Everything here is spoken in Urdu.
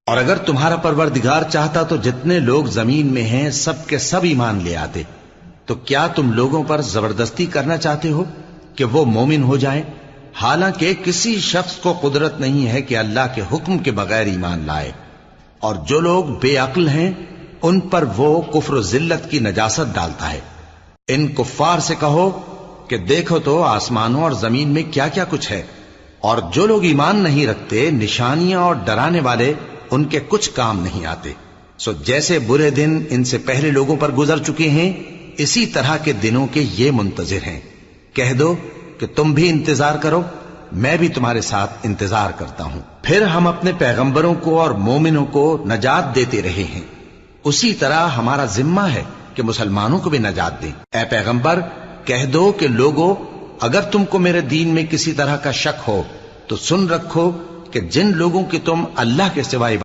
اور اگر تمہارا پروردگار چاہتا تو جتنے لوگ زمین میں ہیں سب کے سب ایمان لے آتے، تو کیا تم لوگوں پر زبردستی کرنا چاہتے ہو کہ وہ مومن ہو جائیں؟ حالانکہ کسی شخص کو قدرت نہیں ہے کہ اللہ کے حکم کے بغیر ایمان لائے، اور جو لوگ بے عقل ہیں ان پر وہ کفر و ذلت کی نجاست ڈالتا ہے۔ ان کفار سے کہو کہ دیکھو تو آسمانوں اور زمین میں کیا کیا کچھ ہے، اور جو لوگ ایمان نہیں رکھتے نشانیاں اور ڈرانے والے ان کے کچھ کام نہیں آتے۔ سو جیسے برے دن ان سے پہلے لوگوں پر گزر چکے ہیں، اسی طرح کے دنوں کے یہ منتظر ہیں۔ کہہ دو کہ تم بھی انتظار کرو، میں بھی تمہارے ساتھ انتظار کرتا ہوں۔ پھر ہم اپنے پیغمبروں کو اور مومنوں کو نجات دیتے رہے ہیں، اسی طرح ہمارا ذمہ ہے کہ مسلمانوں کو بھی نجات دیں۔ اے پیغمبر کہہ دو کہ لوگو، اگر تم کو میرے دین میں کسی طرح کا شک ہو تو سن رکھو کہ جن لوگوں کی تم اللہ کے سوائے